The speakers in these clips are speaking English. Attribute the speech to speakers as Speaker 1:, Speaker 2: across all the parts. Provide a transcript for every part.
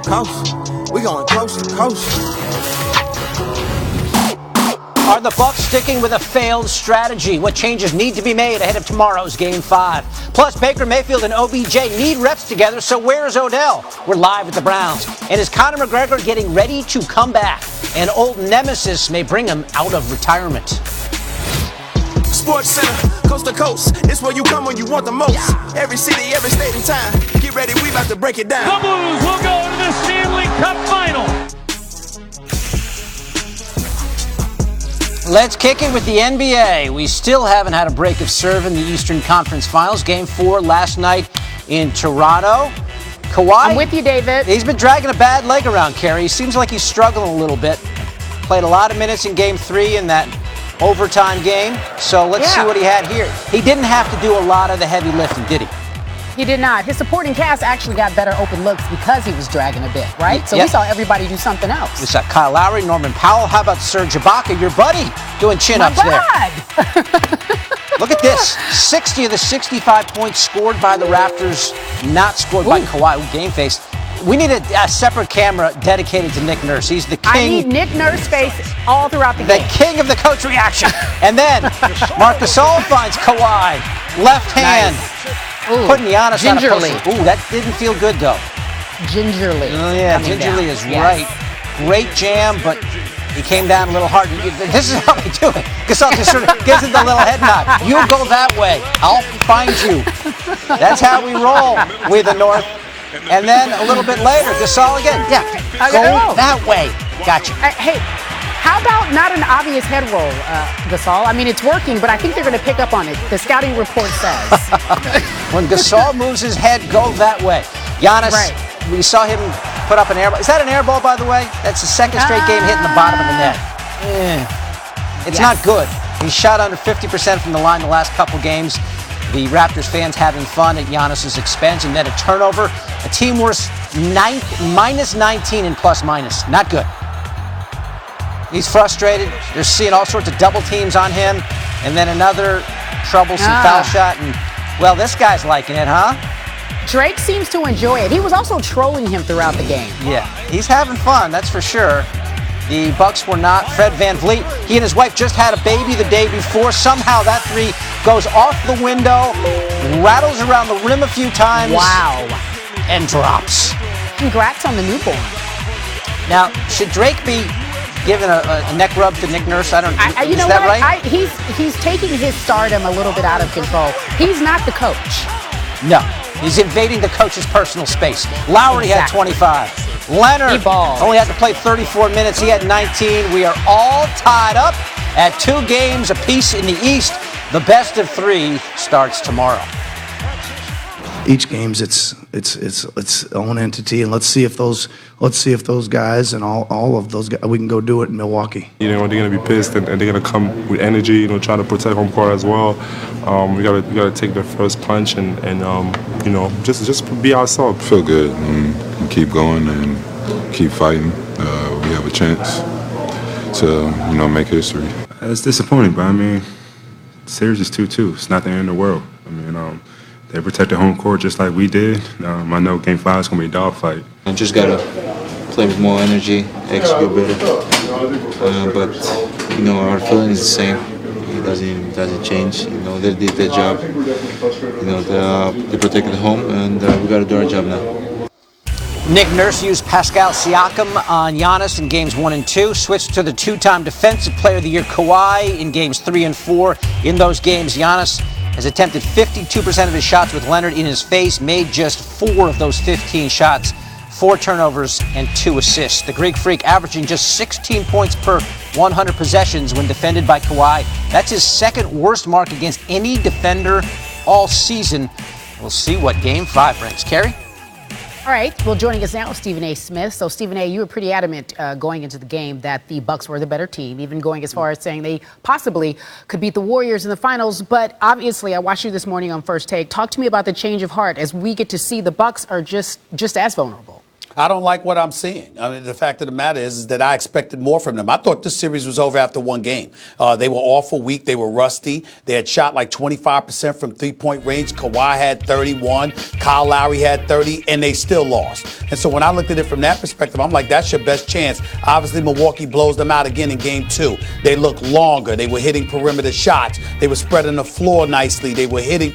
Speaker 1: coast. We going coast to coast.
Speaker 2: Are the Bucks sticking with a failed strategy? What changes need to be made ahead of tomorrow's Game 5? Plus, Baker Mayfield and OBJ need reps together, so where's Odell? We're live at the Browns. And is Conor McGregor getting ready to come back? An old nemesis may bring him out of retirement.
Speaker 1: Sports Center, coast to coast. It's where you come when you want the most. Every city, every state and time. Get ready, we about to break it down.
Speaker 3: The Blues will go to the Stanley Cup Final.
Speaker 2: Let's kick it with the NBA. We still haven't had a break of serve in the Eastern Conference Finals. Game 4 last night in Toronto. Kawhi.
Speaker 4: I'm with you, David.
Speaker 2: He's been dragging a bad leg around, Kerry. He seems like he's struggling a little bit. Played a lot of minutes in Game 3 in that overtime game. So let's see what he had here. He didn't have to do a lot of the heavy lifting, did he?
Speaker 4: He did not. His supporting cast actually got better open looks because he was dragging a bit, right? So we saw everybody do something else.
Speaker 2: We saw Kyle Lowry, Norman Powell. How about Serge Ibaka, your buddy, doing chin-ups there? Look at this. 60 of the 65 points scored by the Raptors, not scored by Kawhi. Game face. We need a separate camera dedicated to Nick Nurse. He's the king.
Speaker 4: I need Nick Nurse face all throughout the game.
Speaker 2: The king of the coach reaction. And then Marc Gasol finds Kawhi. Left hand.
Speaker 4: Ooh,
Speaker 2: putting Giannis
Speaker 4: gingerly.
Speaker 2: on a post. Ooh, that didn't feel good, though.
Speaker 4: Gingerly.
Speaker 2: Oh, yeah, gingerly is right. Great jam, but he came down a little hard. This is how we do it. Gasol just sort of gives it the little head nod. You go that way. I'll find you. That's how we roll with the North. And then a little bit later, Gasol again. Yeah, go that way. Gotcha.
Speaker 4: Hey, how about not an obvious head roll, Gasol? I mean, it's working, but I think they're going to pick up on it. The scouting report says.
Speaker 2: When Gasol moves his head, go that way. Giannis, we saw him put up an air ball. Is that an air ball, by the way? That's the second straight game hitting the bottom of the net. It's not good. He shot under 50% from the line the last couple games. The Raptors fans having fun at Giannis' expense, and then a turnover. A team worth minus 19 in plus-minus. Not good. He's frustrated. They're seeing all sorts of double teams on him. And then another troublesome foul shot. And, well, this guy's liking it, huh?
Speaker 4: Drake seems to enjoy it. He was also trolling him throughout the game.
Speaker 2: Yeah, he's having fun, that's for sure. The Bucks were not. Fred VanVleet, he and his wife just had a baby the day before. Somehow that three goes off the window, rattles around the rim a few times.
Speaker 4: Wow.
Speaker 2: And drops.
Speaker 4: Congrats on the newborn.
Speaker 2: Now, should Drake be giving a neck rub to Nick Nurse? I don't know.
Speaker 4: You know
Speaker 2: that
Speaker 4: what?
Speaker 2: right?
Speaker 4: He's taking his stardom a little bit out of control. He's not the coach.
Speaker 2: No. He's invading the coach's personal space. Lowry had 25. Leonard only had to play 34 minutes. He had 19. We are all tied up at 2 games apiece in the East. The best of 3 starts tomorrow.
Speaker 5: Each game's its own entity, and let's see if those guys and all of those guys, we can go do it in Milwaukee.
Speaker 6: You know, they're gonna be pissed and they're gonna come with energy. You know, trying to protect home court as well. We gotta take their first punch and you know, just be ourselves.
Speaker 7: Feel good and keep going and keep fighting. We have a chance to make history.
Speaker 8: It's disappointing, but I mean, the series is 2-2. It's not the end of the world. I mean, they protected home court just like we did. I know Game 5 is going to be a dogfight.
Speaker 9: I just got to play with more energy, execute better. But, you know, our feeling is the same. It doesn't change. You know, they did their job. You know, they protected home, and we got to do our job now.
Speaker 2: Nick Nurse used Pascal Siakam on Giannis in games 1 and 2. Switched to the 2-time Defensive Player of the Year Kawhi in games 3 and 4. In those games, Giannis has attempted 52% of his shots with Leonard in his face, made just 4 of those 15 shots, 4 turnovers and 2 assists. The Greek Freak averaging just 16 points per 100 possessions when defended by Kawhi. That's his second worst mark against any defender all season. We'll see what Game 5 brings. Kerry?
Speaker 4: All right. Well, joining us now is Stephen A. Smith. So, Stephen A., you were pretty adamant going into the game that the Bucks were the better team, even going as far as saying they possibly could beat the Warriors in the finals. But obviously, I watched you this morning on First Take. Talk to me about the change of heart as we get to see the Bucks are just as vulnerable.
Speaker 10: I don't like what I'm seeing. I mean, the fact of the matter is that I expected more from them. I thought this series was over after one game. They were awful weak. They were rusty. They had shot like 25% from three-point range. Kawhi had 31. Kyle Lowry had 30, and they still lost. And so when I looked at it from that perspective, I'm like, that's your best chance. Obviously, Milwaukee blows them out again in game 2. They look longer. They were hitting perimeter shots. They were spreading the floor nicely. They were hitting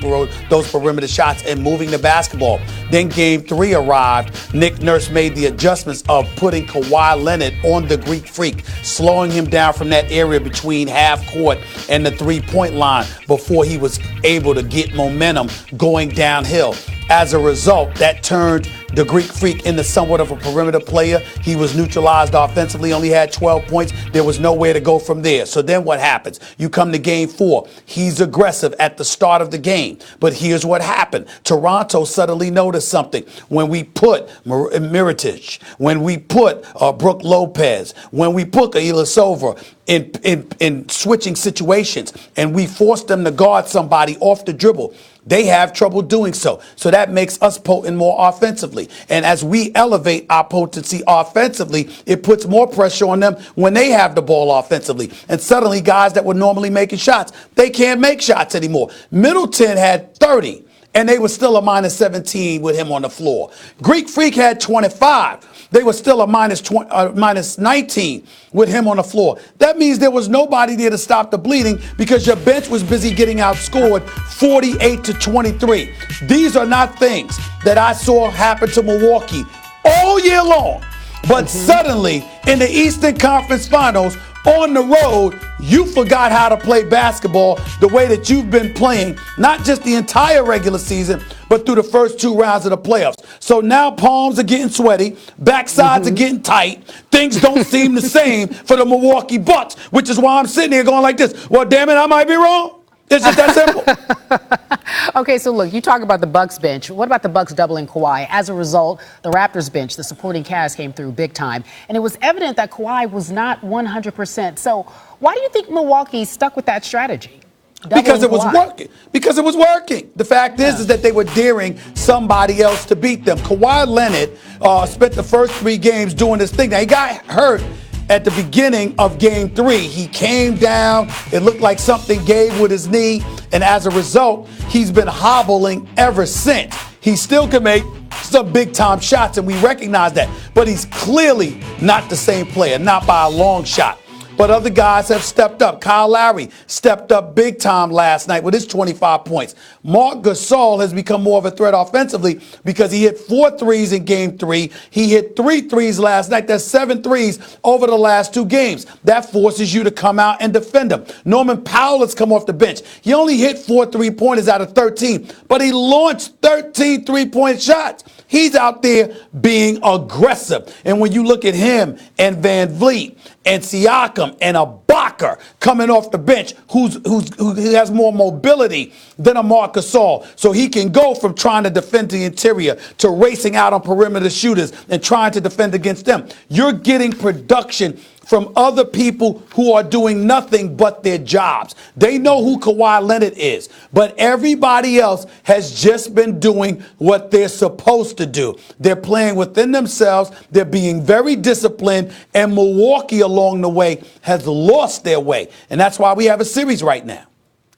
Speaker 10: those perimeter shots and moving the basketball. Then game 3 arrived. Nick Nurse made the adjustments of putting Kawhi Leonard on the Greek Freak, slowing him down from that area between half court and the three-point line before he was able to get momentum going downhill. As a result, that turned the Greek Freak into somewhat of a perimeter player. He was neutralized offensively, only had 12 points. There was nowhere to go from there. So then what happens? You come to game 4. He's aggressive at the start of the game. But here's what happened. Toronto suddenly noticed something. When we put Mirotic, when we put Brook Lopez, when we put Ilyasova in switching situations, and we forced them to guard somebody off the dribble, they have trouble doing so. So that makes us potent more offensively. And as we elevate our potency offensively, it puts more pressure on them when they have the ball offensively. And suddenly guys that were normally making shots, they can't make shots anymore. Middleton had 30, and they were still a minus 17 with him on the floor. Greek Freak had 25. They were still a minus 19 with him on the floor. That means there was nobody there to stop the bleeding because your bench was busy getting outscored 48-23. These are not things that I saw happen to Milwaukee all year long. But suddenly, in the Eastern Conference Finals, on the road, you forgot how to play basketball the way that you've been playing, not just the entire regular season, but through the first 2 rounds of the playoffs. So now palms are getting sweaty, backsides are getting tight, things don't seem the same for the Milwaukee Bucks, which is why I'm sitting here going like this. Well, damn it, I might be wrong. It's just that simple.
Speaker 4: Okay, so look, you talk about the Bucks bench. What about the Bucks doubling Kawhi? As a result, the Raptors bench, the supporting cast came through big time. And it was evident that Kawhi was not 100%. So why do you think Milwaukee stuck with that strategy?
Speaker 10: Because it was working. Because it was working. The fact is that they were daring somebody else to beat them. Kawhi Leonard spent the first 3 games doing this thing. Now, he got hurt at the beginning of game 3. He came down. It looked like something gave with his knee. And as a result, he's been hobbling ever since. He still can make some big-time shots, and we recognize that. But he's clearly not the same player, not by a long shot. But other guys have stepped up. Kyle Lowry stepped up big time last night with his 25 points. Marc Gasol has become more of a threat offensively because he hit 4 threes in game 3. He hit 3 threes last night. That's 7 threes over the last 2 games. That forces you to come out and defend him. Norman Powell has come off the bench. He only hit 4 3-pointers out of 13, but he launched 13 3-point shots. He's out there being aggressive. And when you look at him and Van Vliet and Siakam and Ibaka coming off the bench, who has more mobility than a Marc Gasol, so he can go from trying to defend the interior to racing out on perimeter shooters and trying to defend against them. You're getting production from other people who are doing nothing but their jobs. They know who Kawhi Leonard is, but everybody else has just been doing what they're supposed to do. They're playing within themselves. They're being very disciplined, and Milwaukee along the way has lost their way. And that's why we have a series right now.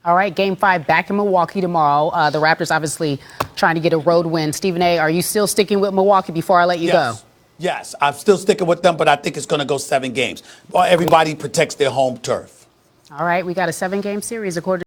Speaker 4: All right, Game 5 back in Milwaukee tomorrow. The Raptors obviously trying to get a road win. Stephen A., are you still sticking with Milwaukee before I let you go?
Speaker 10: Yes, I'm still sticking with them, but I think it's going to go 7 games. Everybody protects their home turf.
Speaker 4: All right, we got a 7-game series according